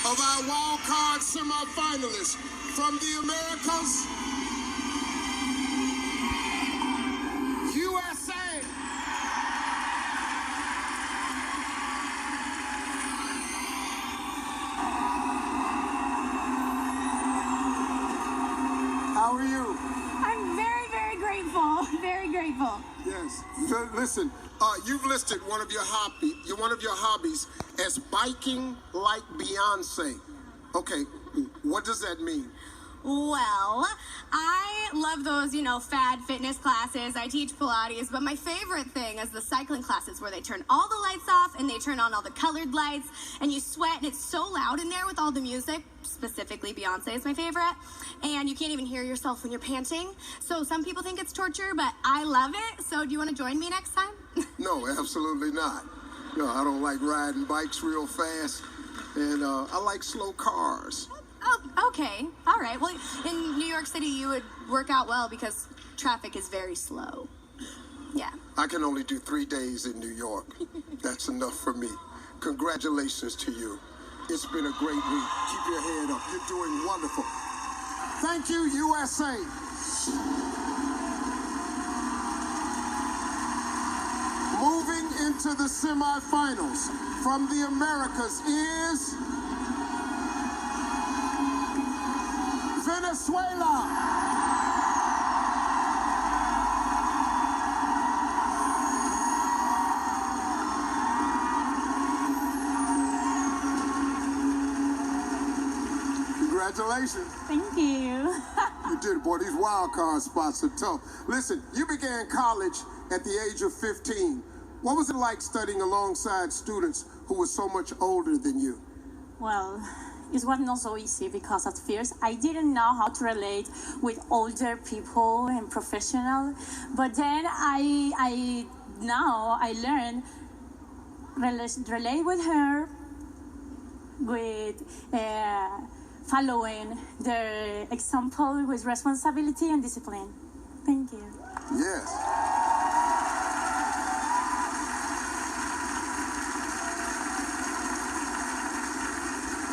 of our wild card semifinalists from the Americas, USA. How are you? I'm very, very grateful. Very grateful. Yes. Listen, you've listed one of your hobbies as biking like Beyonce. Okay, what does that mean? Well, I love those, fad fitness classes. I teach Pilates, but my favorite thing is the cycling classes where they turn all the lights off and they turn on all the colored lights and you sweat and it's so loud in there with all the music. Specifically, Beyonce is my favorite. And you can't even hear yourself when you're panting. So some people think it's torture, but I love it. So do you want to join me next time? No, absolutely not. No, I don't like riding bikes real fast. And I like slow cars. Oh, okay. All right. Well, in New York City, you would work out well because traffic is very slow. Yeah. I can only do 3 days in New York. That's enough for me. Congratulations to you. It's been a great week. Keep your head up. You're doing wonderful. Thank you, USA. Moving into the semifinals from the Americas is Venezuela. Congratulations. Thank you. You did, boy. These wild card spots are tough. Listen, you began college at the age of 15. What was it like studying alongside students who were so much older than you? Well, it was not so easy because at first I didn't know how to relate with older people and professional. But then I learned relate with her with following their example with responsibility and discipline. Thank you. Yes.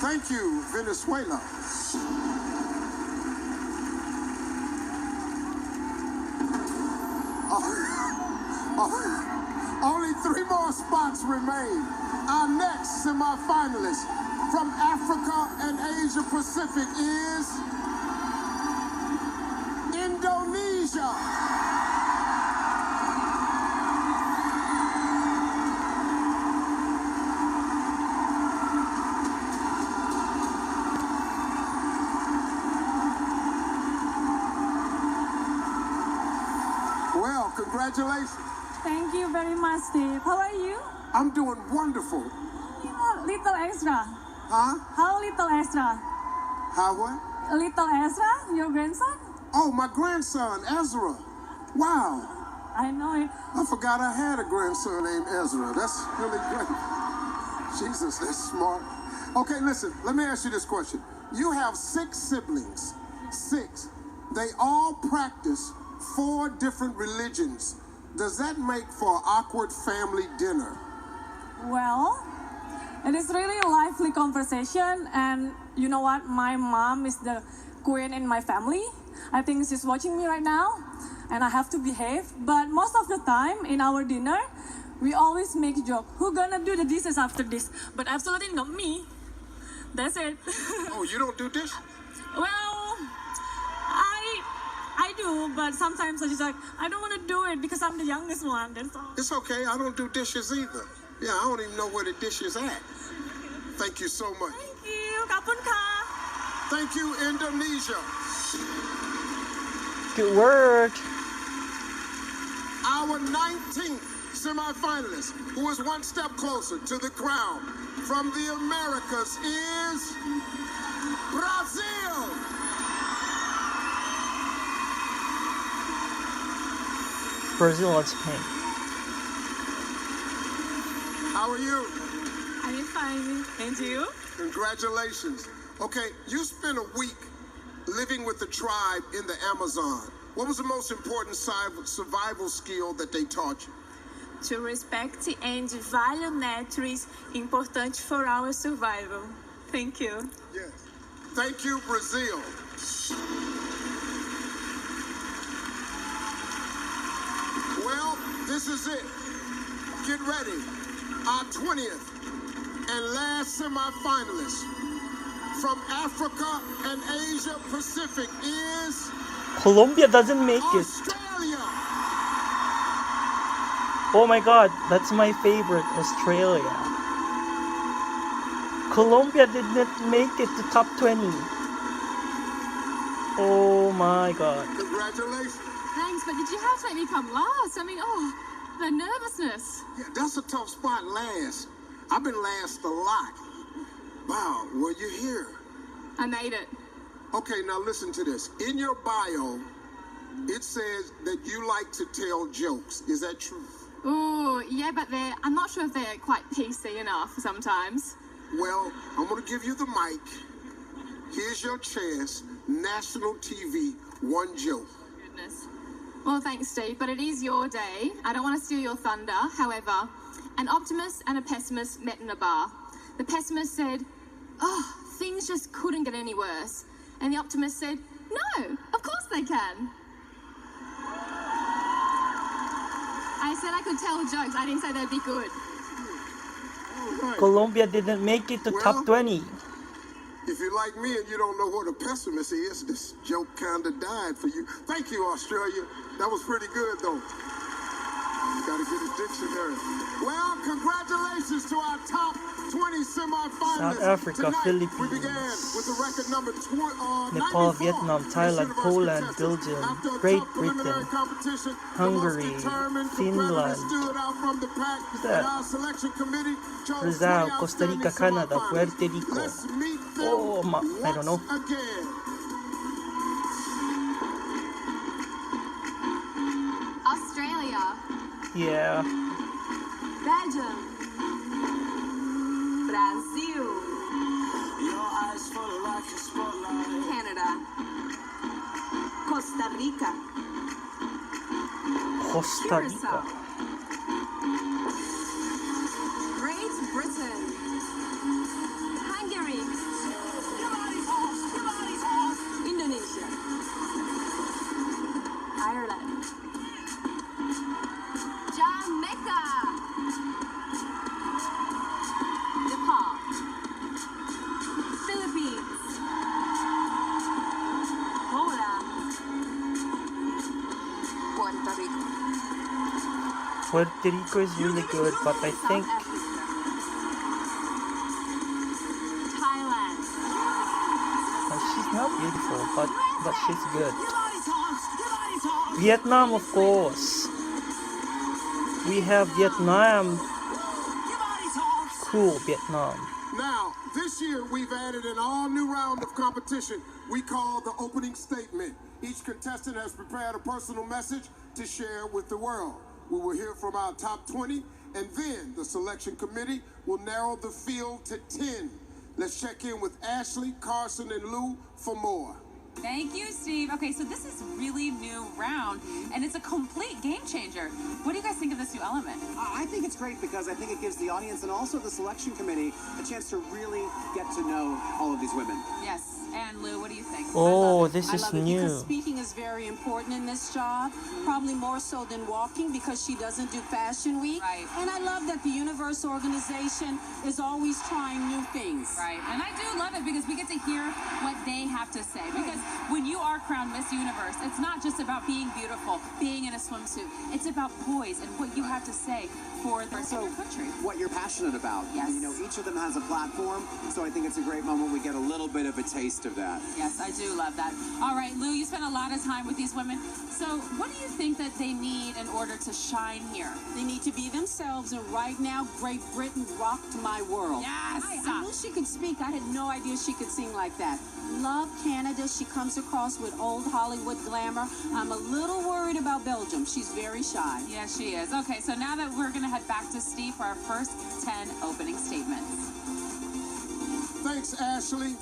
Thank you, Venezuela. Only 3 more spots remain. Our next semifinalist from Africa and Asia Pacific is Indonesia. Well, congratulations. Thank you very much, Steve. How are you? I'm doing wonderful. Little extra. Huh? How little extra? How what? Little Ezra, your grandson? Oh, my grandson, Ezra. Wow. I know it. I forgot I had a grandson named Ezra. That's really great. Jesus, that's smart. Okay, listen, let me ask you this question. You have 6 siblings. 6. They all practice 4 different religions. Does that make for an awkward family dinner? Well, it is really a lively conversation, and you know what? My mom is the queen in my family. I think she's watching me right now, and I have to behave. But most of the time in our dinner, we always make a joke. Who gonna do the dishes after this? But absolutely not me. That's it. Oh, you don't do dishes? Well, I do, but sometimes I just like, I don't want to do it because I'm the youngest one, that's all. It's okay, I don't do dishes either. Yeah, I don't even know where the dish is at. Thank you so much. Thank you. Kapun ka. Thank you, Indonesia. Good work. Our 19th semifinalist, who is one step closer to the crown from the Americas, is Brazil. Brazil loves pain. How are you? I'm fine. And you? Congratulations. Okay, you spent a week living with the tribe in the Amazon. What was the most important survival skill that they taught you? To respect and value nature is important for our survival. Thank you. Yes. Thank you, Brazil. Well, this is it. Get ready. Our 20th and last semifinalist from Africa and Asia Pacific is Colombia doesn't make it. Australia. Oh my god, that's my favorite, Australia. Colombia did not make it to top 20. Oh my god. Congratulations. Thanks, but did you have to make me come last? I mean, oh, the nervousness. Yeah, that's a tough spot last. I've been last a lot. Wow, well, you're here. I made it. Okay, now listen to this. In your bio, it says that you like to tell jokes. Is that true? Ooh, yeah, but I'm not sure if they're quite PC enough sometimes. Well, I'm going to give you the mic. Here's your chance. National TV, one joke. Goodness. Well, thanks, Steve, but it is your day. I don't want to steal your thunder. However, an optimist and a pessimist met in a bar. The pessimist said, "Oh, things just couldn't get any worse." And the optimist said, "No, of course they can." I said I could tell jokes. I didn't say they'd be good. All right. Colombia didn't make it to top 20. If you're like me and you don't know what a pessimist is, this joke kind of died for you. Thank you, Australia. That was pretty good, though. You got to get a dictionary. Well, congratulations to our top 20 semifinalists. South Africa, Tonight, Philippines, we began with the record number Nepal, 94. Vietnam, Thailand, Miss Universe Poland, contestants. Belgium, After a Great tough preliminary Britain, competition, Hungary, the most determined Finland. competitors stood out from the pack, that? and our selection committee chose Brazil, 20 Costa Rica, outstanding Canada, semifinalists. Puerto Rico. Let's meet them Oh, I don't know. once again. Australia, Yeah. Belgium, Brazil, Canada, Costa Rica, Costa Rica. Curacao, Great Britain, Hungary, Indonesia, Ireland, Jamaica, Nepal, Philippines, Poland, Puerto Rico. Puerto Rico is really good, but I think South Africa, Thailand, she's not beautiful, but she's good. Vietnam, of course. We have Vietnam. Cool, Vietnam. Now, this year we've added an all-new round of competition we call the opening statement. Each contestant has prepared a personal message to share with the world. We will hear from our top 20, and then the selection committee will narrow the field to 10. Let's check in with Ashley, Carson, and Lou for more. Thank you, Steve. Okay, so this is really new round, and it's a complete game changer. What do you guys think of this new element? I think it's great because I think it gives the audience and also the selection committee a chance to really get to know all of these women. Yes, and Lou, what do you think? Oh, this I is love it because new. speaking is very important in this job, probably more so than walking because she doesn't do Fashion Week. Right. And I love that the Universe organization is always trying new things. Right, and I do love it because we get to hear what they have to say. Because when you are crowned Miss Universe, it's not just about being beautiful, being in a swimsuit. It's about poise and what you have to say for the rest of your country. What you're passionate about. Yes. You know, each of them has a platform, so I think it's a great moment we get a little bit of a taste of that. Yes, I do love that. All right, Lou, you spent a lot of time with these women. So what do you think that they need in order to shine here? They need to be themselves, and right now, Great Britain rocked my world. Yes! I knew she could speak. I had no idea she could sing like that. Love Canada. She comes across with old Hollywood glamour. I'm a little worried about Belgium. She's very shy. Yeah, she is. Okay, so now that we're going to head back to Steve for our first 10 opening statements. Thanks, Ashley.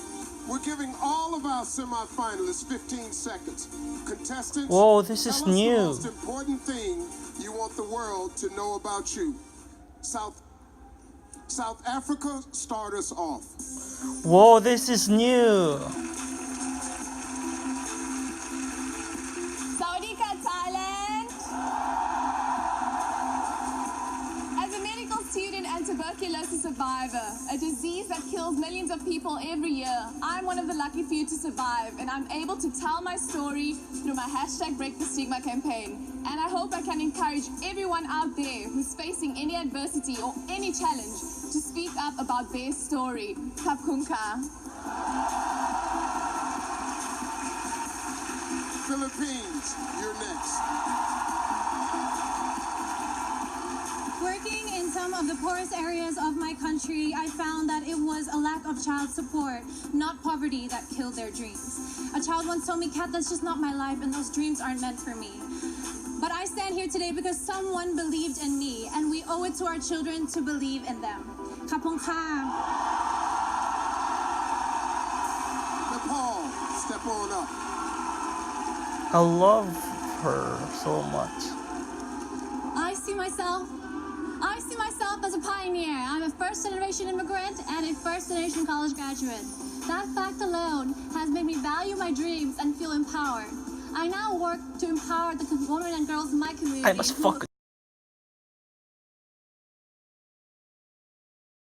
We're giving all of our semifinalists 15 seconds. Contestants, Whoa, this is tell us new. the most important thing you want the world to know about you. South South Africa, start us off. Whoa, this is new. Sawadika, Thailand. As a medical student and tuberculosis survivor, a disease that kills millions of people every year, I'm one of the lucky few to survive, and I'm able to tell my story through my hashtag Break the Stigma campaign. And I hope I can encourage everyone out there who's facing any adversity or any challenge to speak up about their story. Kapkunka. Philippines, you're next. Working in some of the poorest areas of my country, I found that it was a lack of child support, not poverty, that killed their dreams. A child once told me, "Kat, that's just not my life, and those dreams aren't meant for me." But I stand here today because someone believed in me, and we owe it to our children to believe in them. Kapongka. Nepal, step on up. I love her so much. I see myself as a pioneer. I'm a first-generation immigrant and a first-generation college graduate. That fact alone has made me value my dreams and feel empowered. I now work to empower the women and girls in my community. I must fuck